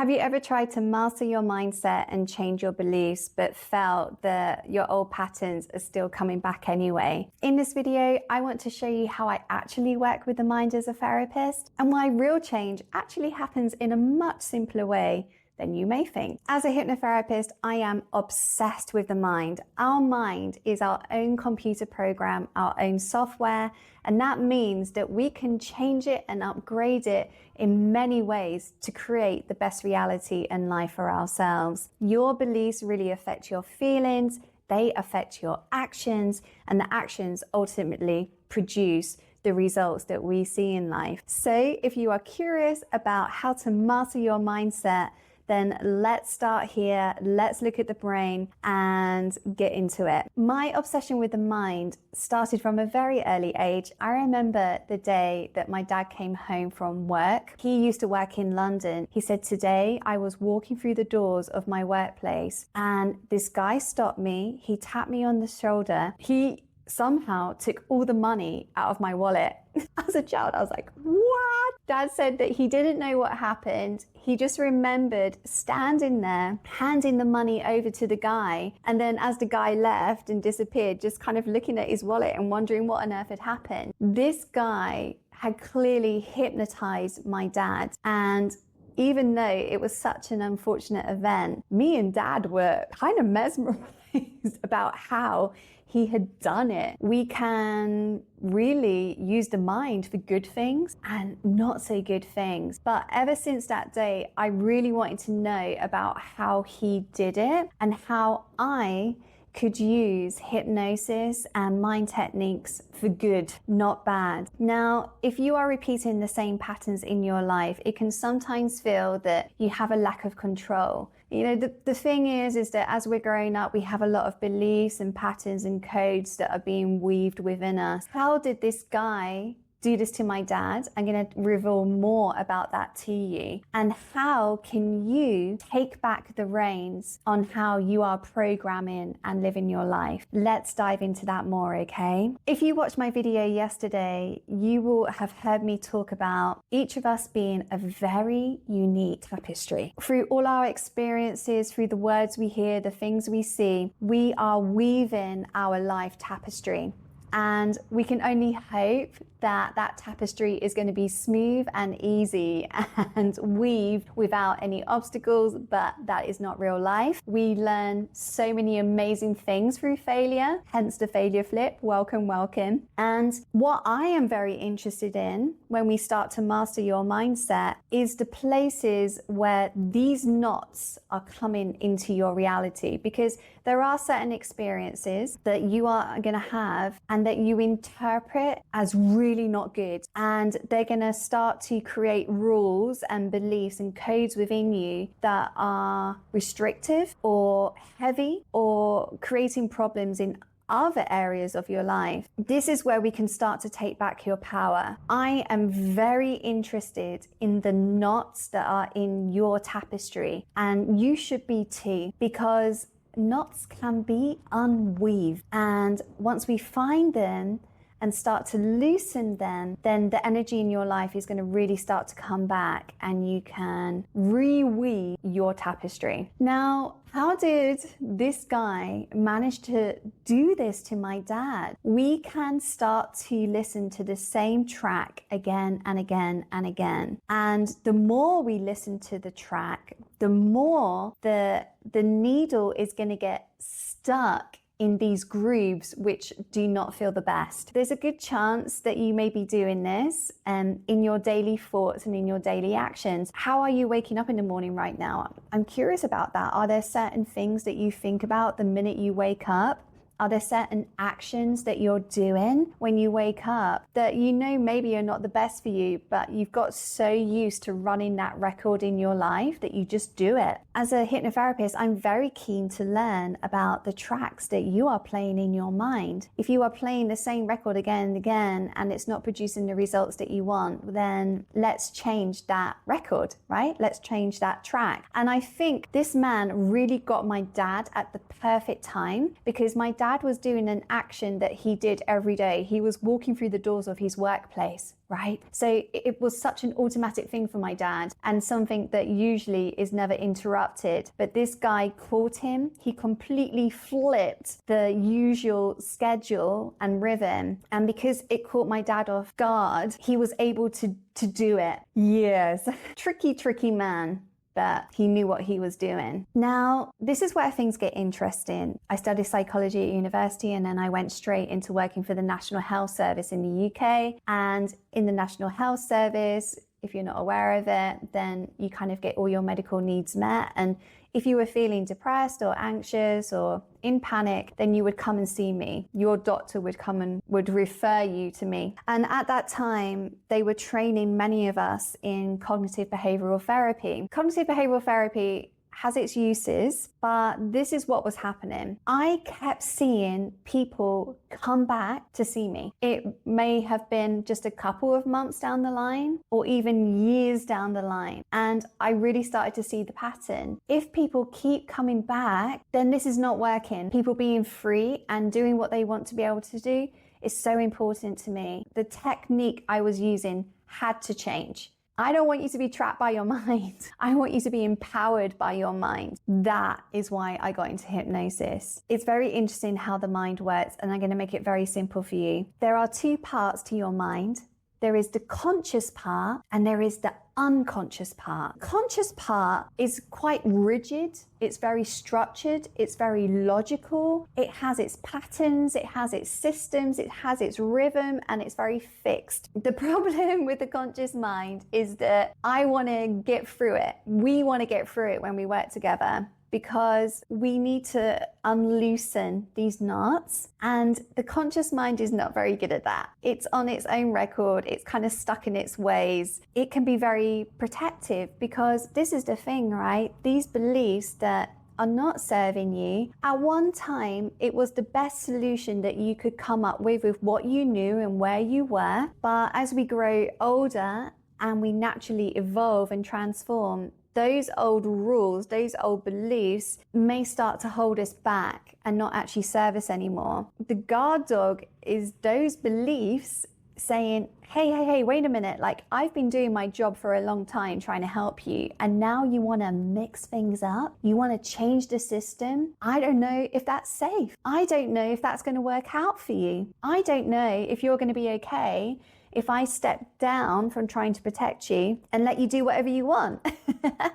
Have you ever tried to master your mindset and change your beliefs, but felt that your old patterns are still coming back anyway? In this video, I want to show you how I actually work with the mind as a therapist and why real change actually happens in a much simpler way than you may think. As a hypnotherapist, I am obsessed with the mind. Our mind is our own computer program, our own software, and that means that we can change it and upgrade it in many ways to create the best reality and life for ourselves. Your beliefs really affect your feelings, they affect your actions, and the actions ultimately produce the results that we see in life. So if you are curious about how to master your mindset, then let's start here. Let's look at the brain and get into it. My obsession with the mind started from a very early age. I remember the day that my dad came home from work. He used to work in London. He said, today I was walking through the doors of my workplace and this guy stopped me. He tapped me on the shoulder. He somehow took all the money out of my wallet. As a child, I was like, what? Dad said that he didn't know what happened. He just remembered standing there, handing the money over to the guy. And then as the guy left and disappeared, just kind of looking at his wallet and wondering what on earth had happened. This guy had clearly hypnotized my dad. And even though it was such an unfortunate event, me and Dad were kind of mesmerized about how he had done it. We can really use the mind for good things and not so good things. But ever since that day, I really wanted to know about how he did it and how I could use hypnosis and mind techniques for good, not bad. Now, if you are repeating the same patterns in your life, it can sometimes feel that you have a lack of control. You know, the thing is that as we're growing up, we have a lot of beliefs and patterns and codes that are being weaved within us. How did this guy do this to my dad? I'm going to reveal more about that to you. And how can you take back the reins on how you are programming and living your life? Let's dive into that more, okay? If you watched my video yesterday, you will have heard me talk about each of us being a very unique tapestry. Through all our experiences, through the words we hear, the things we see, we are weaving our life tapestry. And we can only hope that that tapestry is going to be smooth and easy and weaved without any obstacles, but that is not real life. We learn so many amazing things through failure, hence the failure flip. Welcome, welcome. And what I am very interested in when we start to master your mindset is the places where these knots are coming into your reality, because there are certain experiences that you are going to have and that you interpret as really not good. And they're going to start to create rules and beliefs and codes within you that are restrictive or heavy or creating problems in other areas of your life. This is where we can start to take back your power. I am very interested in the knots that are in your tapestry, and you should be too, because knots can be unweaved. And once we find them and start to loosen them, then the energy in your life is going to really start to come back and you can reweave your tapestry. Now, how did this guy manage to do this to my dad? We can start to listen to the same track again and again and again. And the more we listen to the track, the more the needle is going to get stuck in these grooves which do not feel the best. There's a good chance that you may be doing this in your daily thoughts and in your daily actions. How are you waking up in the morning right now? I'm curious about that. Are there certain things that you think about the minute you wake up? Are there certain actions that you're doing when you wake up that you know maybe are not the best for you, but you've got so used to running that record in your life that you just do it? As a hypnotherapist, I'm very keen to learn about the tracks that you are playing in your mind. If you are playing the same record again and again and it's not producing the results that you want, then let's change that record, right? Let's change that track. And I think this man really got my dad at the perfect time, because my dad dad was doing an action that he did every day. He was walking through the doors of his workplace, right? So it was such an automatic thing for my dad, and something that usually is never interrupted. But this guy caught him. He completely flipped the usual schedule and rhythm. And because it caught my dad off guard, he was able to do it. Yes, tricky man. But he knew what he was doing. Now, this is where things get interesting. I studied psychology at university, and then I went straight into working for the National Health Service in the UK. And in the National Health Service, if you're not aware of it, then you kind of get all your medical needs met. And if you were feeling depressed or anxious or in panic, then you would come and see me. Your doctor would come and would refer you to me. And at that time, they were training many of us in cognitive behavioral therapy. Cognitive behavioral therapy has its uses, but this is what was happening. I kept seeing people come back to see me. It may have been just a couple of months down the line or even years down the line. And I really started to see the pattern. If people keep coming back, then this is not working. People being free and doing what they want to be able to do is so important to me. The technique I was using had to change. I don't want you to be trapped by your mind. I want you to be empowered by your mind. That is why I got into hypnosis. It's very interesting how the mind works, and I'm going to make it very simple for you. There are two parts to your mind. There is the conscious part and there is the unconscious part. Conscious part is quite rigid. It's very structured. It's very logical. It has its patterns. It has its systems. It has its rhythm, and it's very fixed. The problem with the conscious mind is that I want to get through it. We want to get through it when we work together, because we need to unloosen these knots, and the conscious mind is not very good at that. It's on its own record. It's kind of stuck in its ways. It can be very protective, because this is the thing, right? These beliefs that are not serving you, at one time it was the best solution that you could come up with what you knew and where you were. But as we grow older and we naturally evolve and transform, those old rules, those old beliefs may start to hold us back and not actually serve us anymore. The guard dog is those beliefs saying, hey, wait a minute, like, I've been doing my job for a long time trying to help you, and now you want to mix things up? You want to change the system? I don't know if that's safe. I don't know if that's going to work out for you. I don't know if you're going to be okay if I step down from trying to protect you and let you do whatever you want.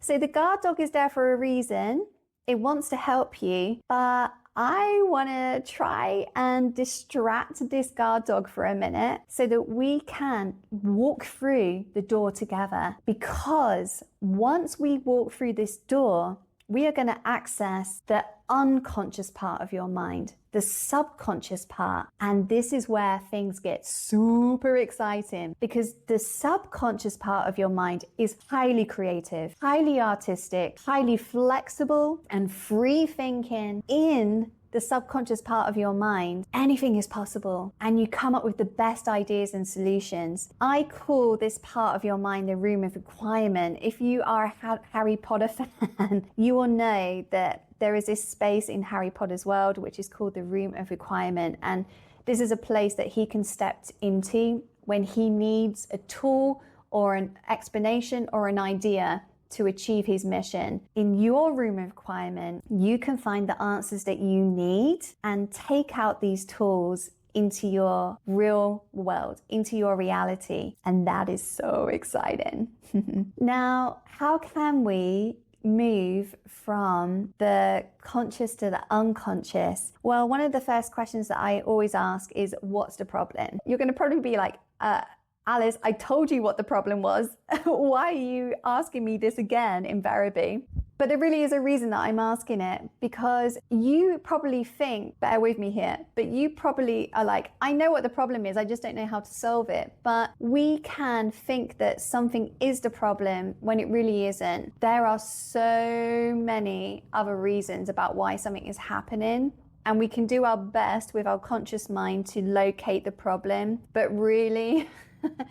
So the guard dog is there for a reason. It wants to help you, but I want to try and distract this guard dog for a minute so that we can walk through the door together. Because once we walk through this door, we are going to access the unconscious part of your mind, the subconscious part. And this is where things get super exciting, because the subconscious part of your mind is highly creative, highly artistic, highly flexible, and free thinking. In the subconscious part of your mind, anything is possible, and you come up with the best ideas and solutions. I call this part of your mind the room of requirement. If you are a Harry Potter fan, you will know that there is this space in Harry Potter's world which is called the room of requirement, and this is a place that he can step into when he needs a tool or an explanation or an idea to achieve his mission. In your room of requirement, you can find the answers that you need and take out these tools into your real world, into your reality. And that is so exciting. Now, how can we move from the conscious to the unconscious? Well, one of the first questions that I always ask is, what's the problem? You're going to probably be like, Alice, I told you what the problem was. Why are you asking me this again invariably? But there really is a reason that I'm asking it, because you probably think, bear with me here, but you probably are like, I know what the problem is, I just don't know how to solve it. But we can think that something is the problem when it really isn't. There are so many other reasons about why something is happening. And we can do our best with our conscious mind to locate the problem. But really,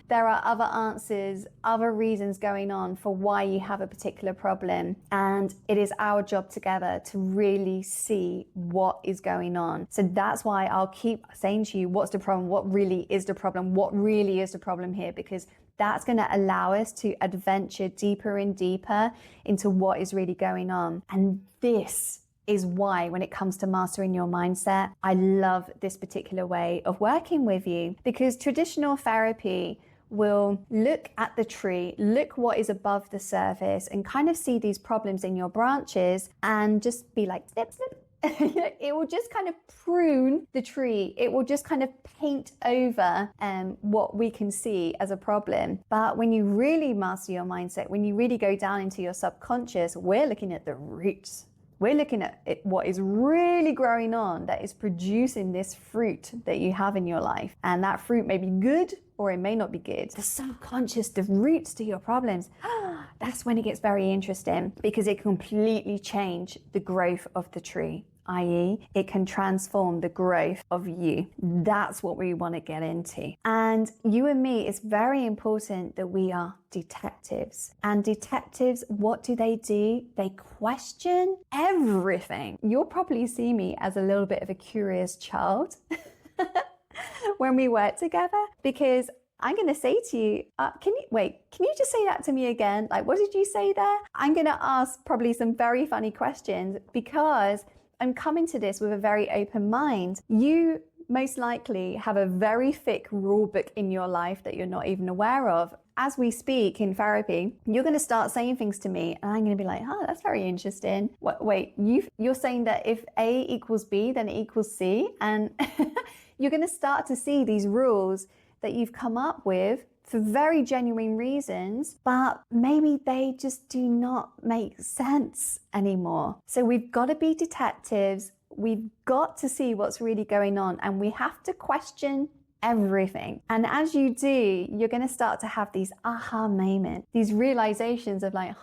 There are other answers, other reasons going on for why you have a particular problem. And it is our job together to really see what is going on. So that's why I'll keep saying to you, what's the problem? What really is the problem? What really is the problem here? Because that's going to allow us to adventure deeper and deeper into what is really going on. And this is why, when it comes to mastering your mindset, I love this particular way of working with you, because traditional therapy will look at the tree, look what is above the surface, and kind of see these problems in your branches and just be like, snip, snip. It will just kind of prune the tree. It will just kind of paint over what we can see as a problem. But when you really master your mindset, when you really go down into your subconscious, we're looking at the roots. We're looking at what is really growing on that is producing this fruit that you have in your life. And that fruit may be good or it may not be good. The subconscious, the roots to your problems, that's when it gets very interesting, because it can completely change the growth of the tree, i.e. it can transform the growth of you. That's what we want to get into. And you and me, it's very important that we are detectives. And detectives, what do? They question everything. You'll probably see me as a little bit of a curious child when we work together, because I'm going to say to you, can you just say that to me again? Like, what did you say there? I'm going to ask probably some very funny questions, because I'm coming to this with a very open mind. You most likely have a very thick rule book in your life that you're not even aware of. As we speak in therapy, you're going to start saying things to me and I'm going to be like, oh, that's very interesting. Wait, you're saying that if A equals B, then it equals C. And you're going to start to see these rules that you've come up with for very genuine reasons, but maybe they just do not make sense anymore. So we've got to be detectives. We've got to see what's really going on, and we have to question everything. And as you do, you're going to start to have these aha moments, these realizations of like,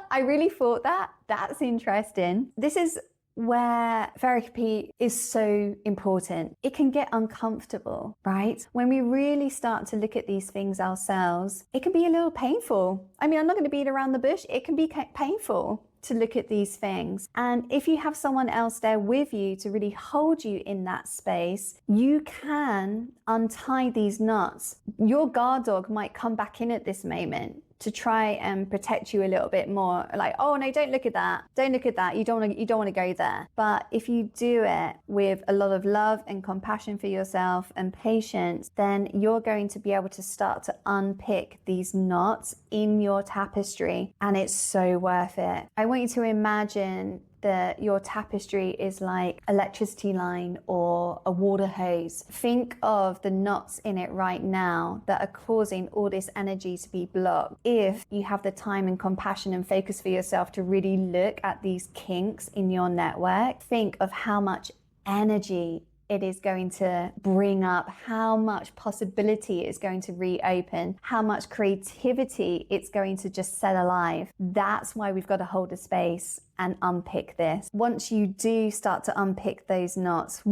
I really thought that. That's interesting. This is where therapy is so important. It can get uncomfortable, right? When we really start to look at these things ourselves, it can be a little painful. I mean, I'm not going to beat around the bush. It can be painful to look at these things. And if you have someone else there with you to really hold you in that space, you can untie these knots. Your guard dog might come back in at this moment to try and protect you a little bit more. Like, oh no, don't look at that. Don't look at that. You don't want to go there. But if you do it with a lot of love and compassion for yourself and patience, then you're going to be able to start to unpick these knots in your tapestry. And it's so worth it. I want you to imagine that your tapestry is like electricity line or a water hose. Think of the knots in it right now that are causing all this energy to be blocked. If you have the time and compassion and focus for yourself to really look at these kinks in your network, think of how much energy it is going to bring up, how much possibility it's going to reopen, how much creativity it's going to just set alive. That's why we've got to hold a space and unpick this. Once you do start to unpick those knots,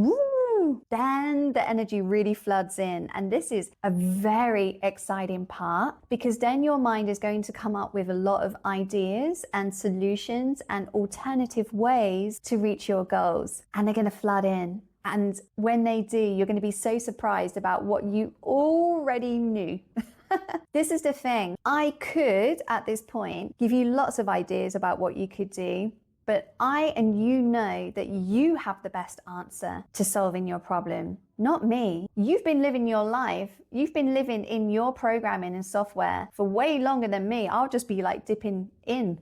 then the energy really floods in. And this is a very exciting part, because then your mind is going to come up with a lot of ideas and solutions and alternative ways to reach your goals. And they're going to flood in. And when they do, you're going to be so surprised about what you already knew. This is the thing. I could, at this point, give you lots of ideas about what you could do, but I and you know that you have the best answer to solving your problem, not me. You've been living your life. You've been living in your programming and software for way longer than me. I'll just be like dipping in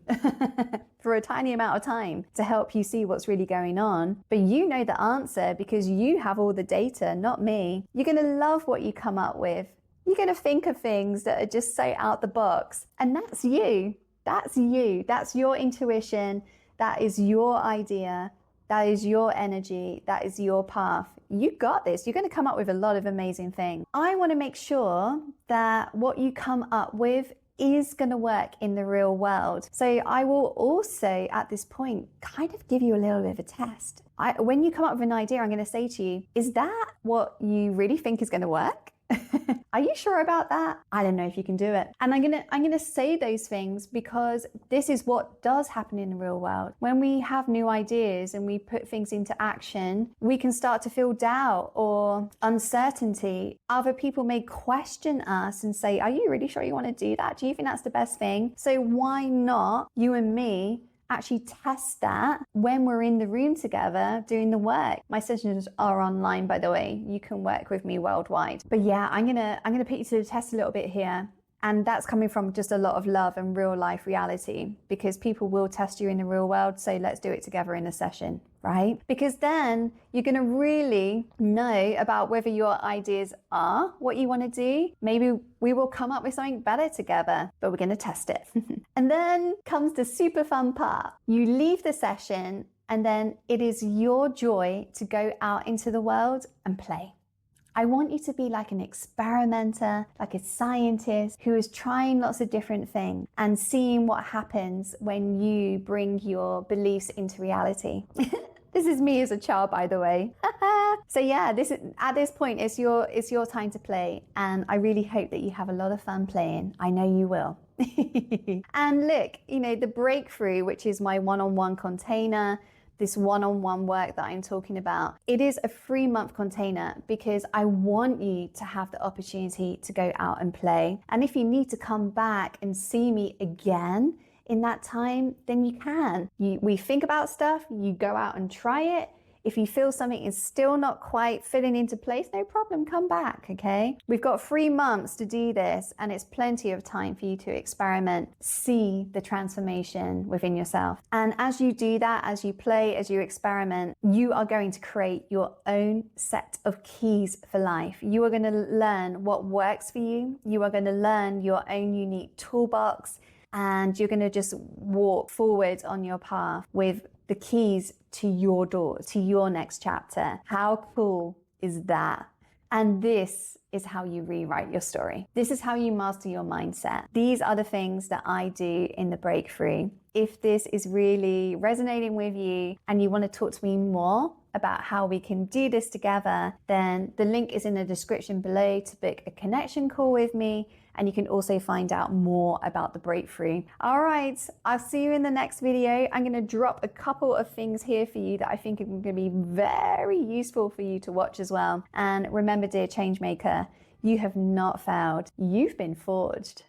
for a tiny amount of time to help you see what's really going on. But you know the answer because you have all the data, not me. You're going to love what you come up with. You're going to think of things that are just so out the box. And that's you. That's you. That's your intuition. That is your idea. That is your energy. That is your path. You got this. You're going to come up with a lot of amazing things. I want to make sure that what you come up with is going to work in the real world. So I will also, at this point, kind of give you a little bit of a test. When you come up with an idea, I'm going to say to you, is that what you really think is going to work? Are you sure about that? I don't know if you can do it. And I'm gonna say those things because this is what does happen in the real world. When we have new ideas and we put things into action, we can start to feel doubt or uncertainty. Other people may question us and say, are you really sure you want to do that? Do you think that's the best thing? So why not you and me actually test that when we're in the room together doing the work? My sessions are online, by the way. You can work with me worldwide. But yeah, I'm gonna put you to the test a little bit here. And that's coming from just a lot of love and real life reality, because people will test you in the real world. So let's do it together in a session, right? Because then you're going to really know about whether your ideas are what you want to do. Maybe we will come up with something better together, but we're going to test it. And then comes the super fun part. You leave the session and then it is your joy to go out into the world and play. I want you to be like an experimenter, like a scientist who is trying lots of different things and seeing what happens when you bring your beliefs into reality. This is me as a child, by the way. So yeah, at this point, it's your time to play. And I really hope that you have a lot of fun playing. I know you will. And look, the breakthrough, which is my one-on-one container, this one-on-one work that I'm talking about, it is a 3-month container because I want you to have the opportunity to go out and play. And if you need to come back and see me again in that time, then you can. We think about stuff, you go out and try it. If you feel something is still not quite fitting into place, no problem, come back, okay? We've got 3 months to do this, and it's plenty of time for you to experiment, see the transformation within yourself. And as you do that, as you play, as you experiment, you are going to create your own set of keys for life. You are going to learn what works for you. You are going to learn your own unique toolbox, and you're going to just walk forward on your path with the keys to your door, to your next chapter. How cool is that? And this is how you rewrite your story. This is how you master your mindset. These are the things that I do in the breakthrough. If this is really resonating with you and you want to talk to me more about how we can do this together, then the link is in the description below to book a connection call with me. And you can also find out more about the breakthrough. All right, I'll see you in the next video. I'm going to drop a couple of things here for you that I think are going to be very useful for you to watch as well. And remember, dear changemaker, you have not failed. You've been forged.